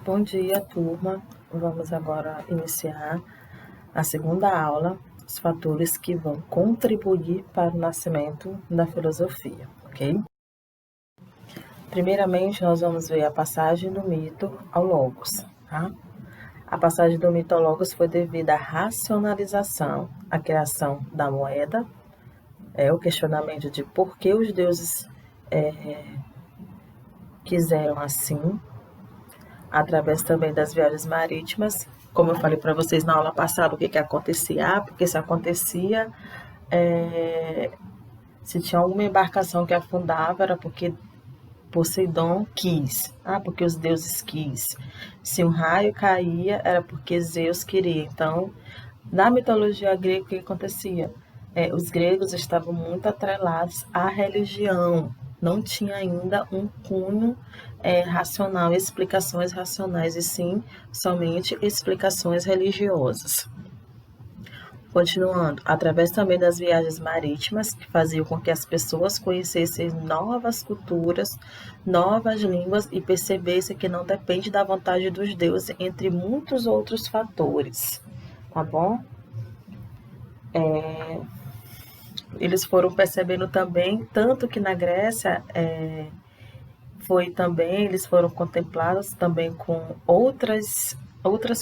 Bom dia, turma. Vamos agora iniciar a segunda aula, os fatores que vão contribuir para o nascimento da filosofia, ok? Primeiramente, nós vamos ver a passagem do mito ao logos, tá? A passagem do mito ao logos foi devido à racionalização, à criação da moeda, o questionamento de por que os deuses quiseram assim, através também das viagens marítimas. Como eu falei para vocês na aula passada, o que acontecia? Porque se acontecia, se tinha alguma embarcação que afundava, era porque Poseidon quis, porque os deuses quis. Se um raio caía, era porque Zeus queria. Então, na mitologia grega, o que acontecia? Os gregos estavam muito atrelados à religião, não tinha ainda um cunho racional, explicações racionais, e sim somente explicações religiosas. Continuando, através também das viagens marítimas, que faziam com que as pessoas conhecessem novas culturas, novas línguas e percebessem que não depende da vontade dos deuses, entre muitos outros fatores, tá bom? Eles foram percebendo também, tanto que na Grécia eles foram contemplados também com outras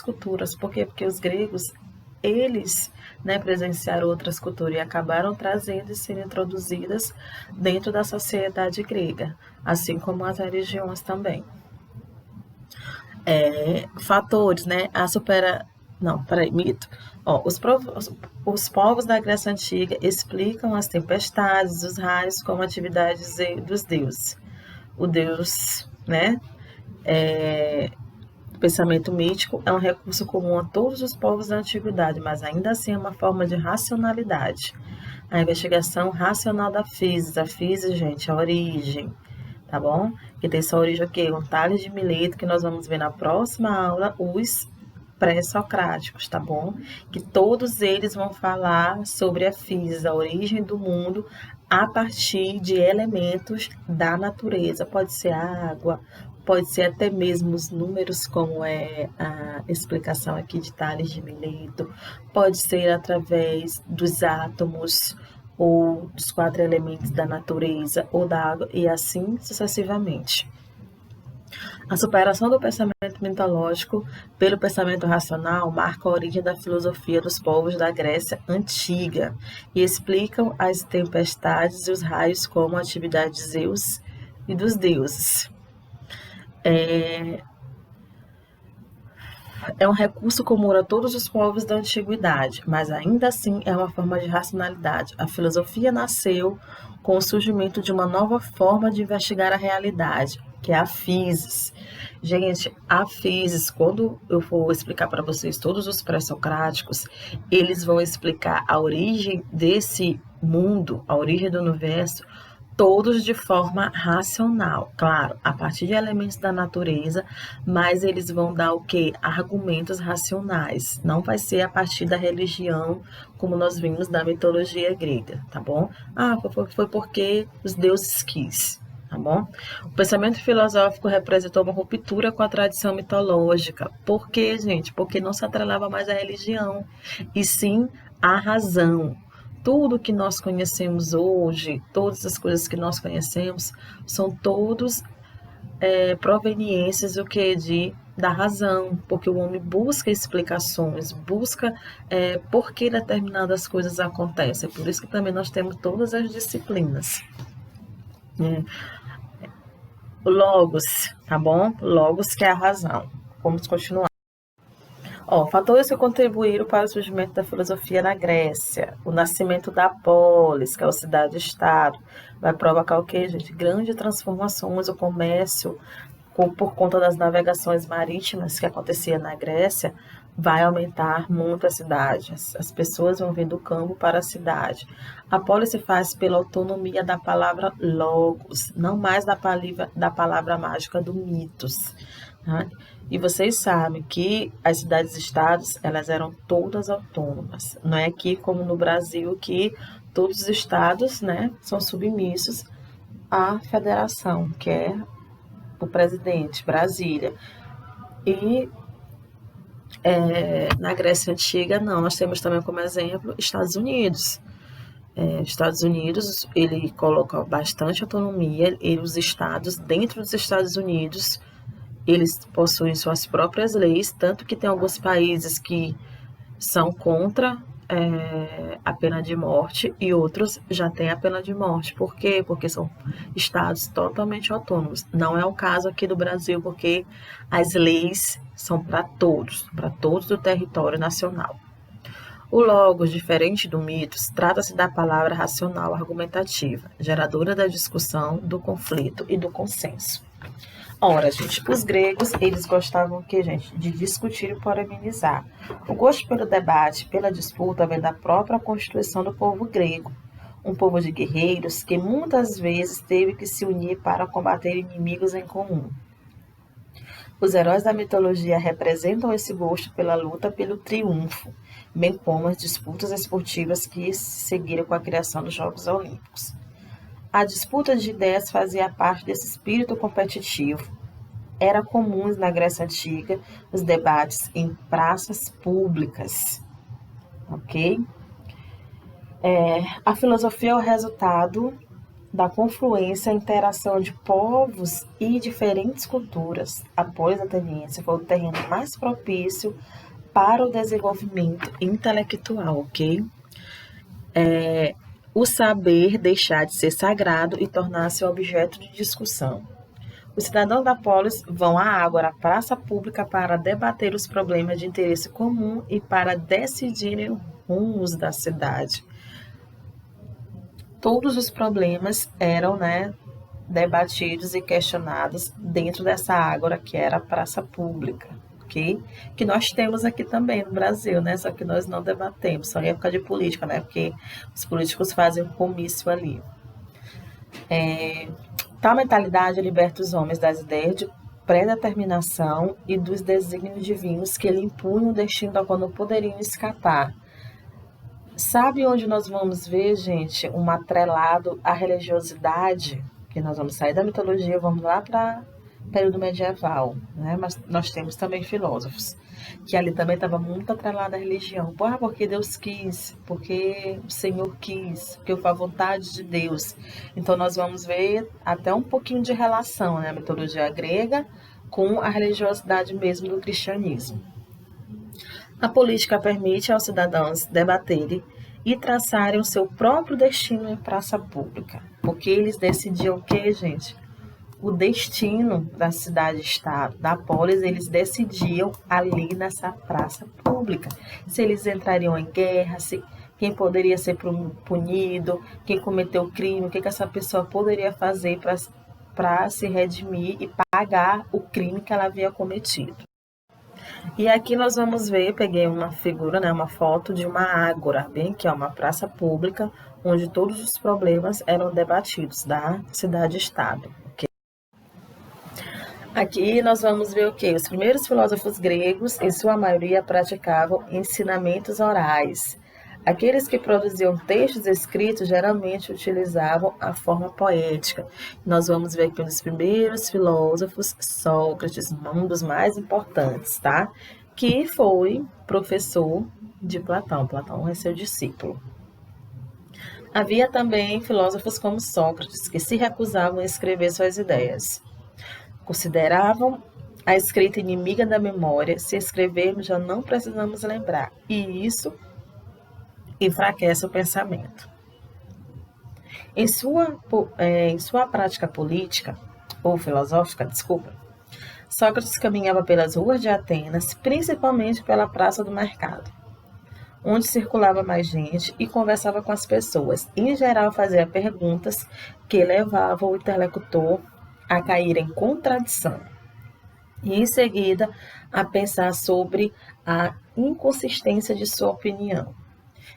culturas. Por quê? Porque os gregos, eles presenciaram outras culturas e acabaram trazendo e sendo introduzidas dentro da sociedade grega, assim como as religiões também. Fatores, mito. Os povos da Grécia Antiga explicam as tempestades, os raios como atividades dos deuses. O deus, o pensamento mítico é um recurso comum a todos os povos da antiguidade, mas ainda assim é uma forma de racionalidade. A investigação racional da física. A física, gente, é a origem, tá bom? Que tem sua origem o quê? Um Tales de Mileto, que nós vamos ver na próxima aula, os pré-socráticos, tá bom? Que todos eles vão falar sobre a física, a origem do mundo, a partir de elementos da natureza. Pode ser água, pode ser até mesmo os números, como é a explicação aqui de Tales de Mileto, pode ser através dos átomos, ou dos 4 elementos da natureza, ou da água, e assim sucessivamente. A superação do pensamento mitológico pelo pensamento racional marca a origem da filosofia dos povos da Grécia Antiga e explicam as tempestades e os raios como atividade de Zeus e dos deuses. É um recurso comum a todos os povos da antiguidade, mas ainda assim é uma forma de racionalidade. A filosofia nasceu com o surgimento de uma nova forma de investigar a realidade, que é a physis. Gente, a physis, quando eu for explicar para vocês todos os pré-socráticos, eles vão explicar a origem desse mundo, a origem do universo, todos de forma racional, claro, a partir de elementos da natureza, mas eles vão dar o quê? Argumentos racionais. Não vai ser a partir da religião, como nós vimos da mitologia grega, tá bom? Foi porque os deuses quis, tá bom? O pensamento filosófico representou uma ruptura com a tradição mitológica. Por quê, gente? Porque não se atrelava mais à religião, e sim à razão. Tudo que nós conhecemos hoje, todas as coisas que nós conhecemos, são todos proveniências da razão, porque o homem busca explicações, busca por que determinadas coisas acontecem. Por isso que também nós temos todas as disciplinas. O logos, tá bom? Logos, que é a razão. Vamos continuar. Fatores que contribuíram para o surgimento da filosofia na Grécia. O nascimento da polis, que é a cidade-estado, vai provocar o quê, gente? Grandes transformações, o comércio, por conta das navegações marítimas que acontecia na Grécia, vai aumentar muito a cidade. As pessoas vão vir do campo para a cidade. A polis se faz pela autonomia da palavra logos, não mais da palavra mágica do mitos. Tá? E vocês sabem que as cidades-estados, elas eram todas autônomas. Não é aqui como no Brasil, que todos os estados, são submissos à federação, que é o presidente, Brasília. E na Grécia Antiga, não, nós temos também como exemplo Estados Unidos. Estados Unidos, ele coloca bastante autonomia, e os estados, dentro dos Estados Unidos, eles possuem suas próprias leis, tanto que tem alguns países que são contra a pena de morte e outros já têm a pena de morte. Por quê? Porque são estados totalmente autônomos. Não é o caso aqui do Brasil, porque as leis são para todos do território nacional. O logos, diferente do mitos, trata-se da palavra racional argumentativa, geradora da discussão, do conflito e do consenso. Ora, gente, os gregos, eles gostavam que, gente, de discutir e polemizar. O gosto pelo debate, pela disputa, vem da própria constituição do povo grego. Um povo de guerreiros que muitas vezes teve que se unir para combater inimigos em comum. Os heróis da mitologia representam esse gosto pela luta pelo triunfo, bem como as disputas esportivas que seguiram com a criação dos Jogos Olímpicos. A disputa de ideias fazia parte desse espírito competitivo. Era comum na Grécia Antiga os debates em praças públicas, ok? A filosofia é o resultado da confluência e interação de povos e diferentes culturas. Após a ateniense, foi o terreno mais propício para o desenvolvimento intelectual, ok? O saber deixar de ser sagrado e tornar-se objeto de discussão. Os cidadãos da polis vão à Ágora, praça pública, para debater os problemas de interesse comum e para decidirem rumos da cidade. Todos os problemas eram, debatidos e questionados dentro dessa Ágora, que era a praça pública, ok? Que nós temos aqui também no Brasil, né? Só que nós não debatemos, só em época de política, né? Porque os políticos fazem um comício ali. Tal mentalidade liberta os homens das ideias de predeterminação e dos desígnios divinos que lhe impunham o destino da qual não poderiam escapar. Sabe onde nós vamos ver, gente, um atrelado à religiosidade? Que nós vamos sair da mitologia, vamos lá para o período medieval, né? Mas nós temos também filósofos, que ali também estava muito atrelado à religião. Porque Deus quis, porque o Senhor quis, porque foi a vontade de Deus. Então nós vamos ver até um pouquinho de relação, né? A mitologia grega com a religiosidade mesmo do cristianismo. A política permite aos cidadãos debaterem e traçarem o seu próprio destino em praça pública. Porque eles decidiam o quê, gente? O destino da cidade-estado, da polis, eles decidiam ali nessa praça pública. Se eles entrariam em guerra, quem poderia ser punido, quem cometeu crime, o que essa pessoa poderia fazer para se redimir e pagar o crime que ela havia cometido. E aqui nós vamos ver, peguei uma figura, uma foto de uma ágora, bem que é uma praça pública, onde todos os problemas eram debatidos da cidade-estado. Okay? Aqui nós vamos ver o quê? Os primeiros filósofos gregos, em sua maioria, praticavam ensinamentos orais. Aqueles que produziam textos escritos geralmente utilizavam a forma poética. Nós vamos ver aqui um dos primeiros filósofos, Sócrates, um dos mais importantes, tá? Que foi professor de Platão. Platão é seu discípulo. Havia também filósofos como Sócrates, que se recusavam a escrever suas ideias. Consideravam a escrita inimiga da memória. Se escrevermos, já não precisamos lembrar. E isso enfraquece o pensamento. Em sua prática política, ou filosófica, Sócrates caminhava pelas ruas de Atenas, principalmente pela Praça do Mercado, onde circulava mais gente e conversava com as pessoas. Em geral, fazia perguntas que levavam o interlocutor a cair em contradição e, em seguida, a pensar sobre a inconsistência de sua opinião.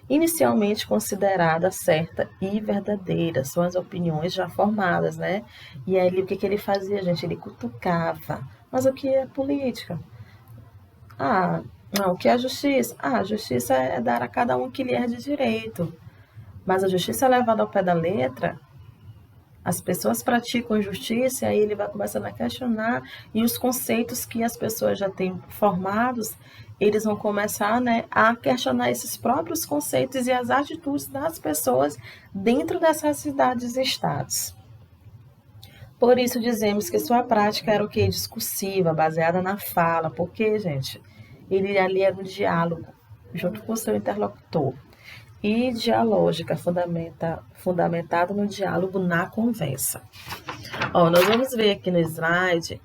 Inicialmente considerada certa e verdadeira, são as opiniões já formadas, né? E aí o que ele fazia, gente? Ele cutucava. Mas o que é política? Não, o que é justiça? A justiça é dar a cada um que lhe é de direito. Mas a justiça levada ao pé da letra, As pessoas praticam justiça e aí ele vai começando a questionar e os conceitos que as pessoas já têm formados, eles vão começar, né, a questionar esses próprios conceitos e as atitudes das pessoas dentro dessas cidades e estados. Por isso dizemos que sua prática era o quê? Discursiva, baseada na fala, porque, gente, ele ali era um diálogo junto com o seu interlocutor. E dialógica, fundamentado no diálogo na conversa. Ó, nós vamos ver aqui no slide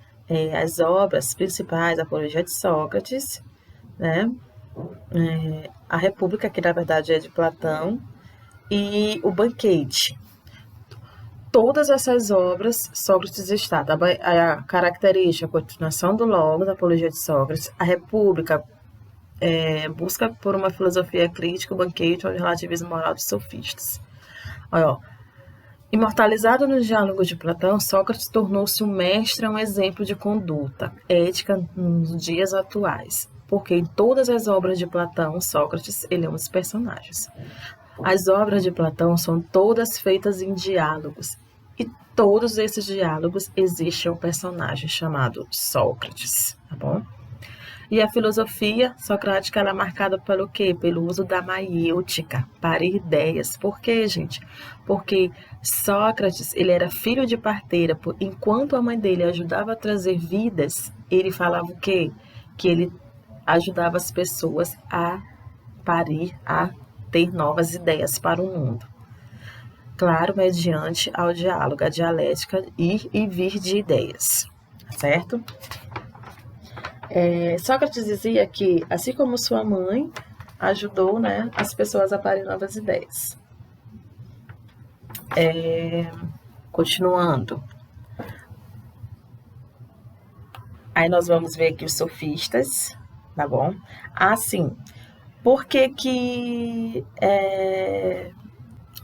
as obras principais, a Apologia de Sócrates, né? A República, que na verdade é de Platão, e o Banquete. Todas essas obras, Sócrates está, a característica, a continuação do Logos, a Apologia de Sócrates, a República, busca por uma filosofia crítica, o Banquete, o relativismo moral dos sofistas. Olha, ó, imortalizado no diálogo de Platão, Sócrates tornou-se um mestre, um exemplo de conduta ética nos dias atuais, porque em todas as obras de Platão, Sócrates ele é um dos personagens. As obras de Platão são todas feitas em diálogos, e todos esses diálogos existe um personagem chamado Sócrates, tá bom? E a filosofia socrática ela é marcada pelo quê? Pelo uso da maiêutica, para ideias. Por quê, gente? Porque Sócrates, ele era filho de parteira, enquanto a mãe dele ajudava a trazer vidas, ele falava o quê? Que ele ajudava as pessoas a parir, a ter novas ideias para o mundo. Claro, mediante ao diálogo, a dialética, ir e vir de ideias, certo? Sócrates dizia que, assim como sua mãe, ajudou, né, as pessoas a parir novas ideias. Continuando. Aí nós vamos ver aqui os sofistas, tá bom? Sim. Por que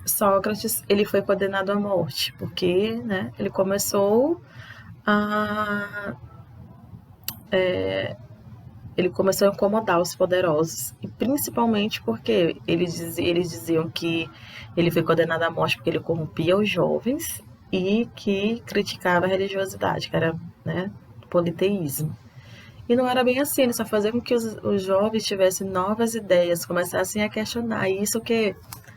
Sócrates ele foi condenado à morte? Porque, né, ele começou a incomodar os poderosos, e principalmente porque eles diziam que ele foi condenado à morte porque ele corrompia os jovens e que criticava a religiosidade, que era, né, politeísmo. E não era bem assim, ele só fazia com que os jovens tivessem novas ideias, começassem a questionar, e isso que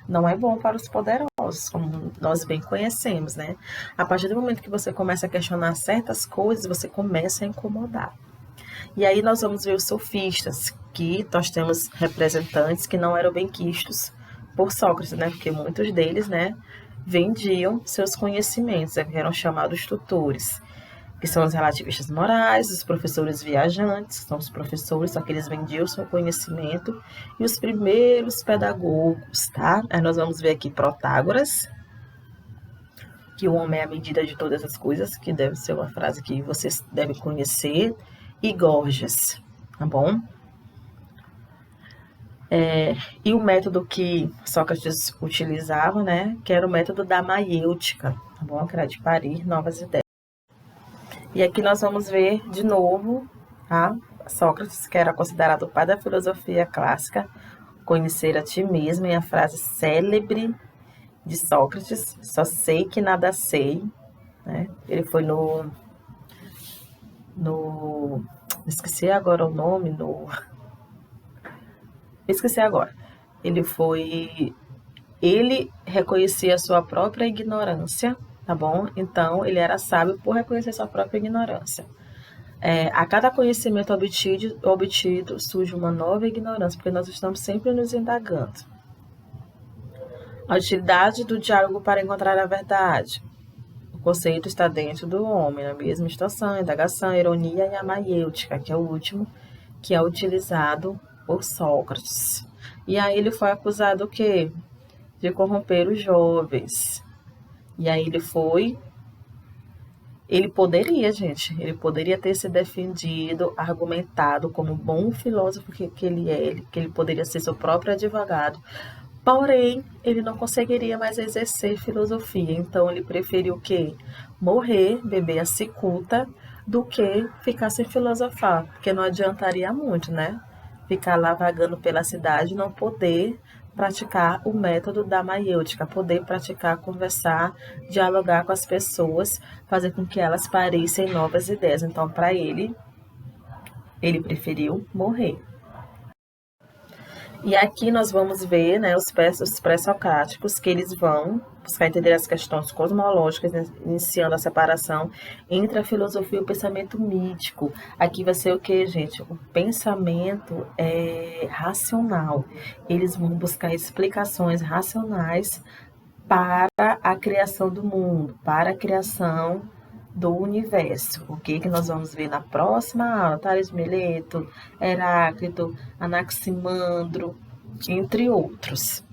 não é bom para os poderosos, como nós bem conhecemos, né? A partir do momento que você começa a questionar certas coisas, você começa a incomodar. E aí nós vamos ver os sofistas, que nós temos representantes que não eram bem quistos por Sócrates, né? Porque muitos deles, né, vendiam seus conhecimentos, eram chamados tutores, que são os relativistas morais, os professores viajantes, que são os professores, só que eles vendiam seu conhecimento, e os primeiros pedagogos, tá? Aí nós vamos ver aqui Protágoras, que o homem é a medida de todas as coisas, que deve ser uma frase que vocês devem conhecer, e Gorgias, tá bom? E o método que Sócrates utilizava, né, que era o método da maiêutica, tá bom? Que era de parir novas ideias. E aqui nós vamos ver de novo, tá? Sócrates, que era considerado o pai da filosofia clássica, conhecer a ti mesmo, em a frase célebre de Sócrates, só sei que nada sei, né? Ele foi esqueci agora o nome, esqueci agora. Ele reconhecia a sua própria ignorância, tá bom? Então, ele era sábio por reconhecer sua própria ignorância. A cada conhecimento obtido surge uma nova ignorância, porque nós estamos sempre nos indagando. A utilidade do diálogo para encontrar a verdade. O conceito está dentro do homem, na mesma estação, indagação, ironia e a maiêutica, que é o último, que é utilizado por Sócrates. E aí ele foi acusado o quê? De corromper os jovens. E aí ele poderia ter se defendido, argumentado como bom filósofo que ele é, que ele poderia ser seu próprio advogado. Porém, ele não conseguiria mais exercer filosofia, então ele preferiu o quê? Morrer, beber a cicuta, do que ficar sem filosofar, porque não adiantaria muito, né? Ficar lá vagando pela cidade e não poder praticar o método da maiêutica, poder praticar, conversar, dialogar com as pessoas, fazer com que elas parissem novas ideias. Então, para ele preferiu morrer. E aqui nós vamos ver, né, os pré-socráticos, que eles vão buscar entender as questões cosmológicas, né, iniciando a separação entre a filosofia e o pensamento mítico. Aqui vai ser o que, gente? O pensamento racional. Eles vão buscar explicações racionais para a criação do mundo, para a criação do universo. O que nós vamos ver na próxima aula? Tales de Mileto, Heráclito, Anaximandro, entre outros.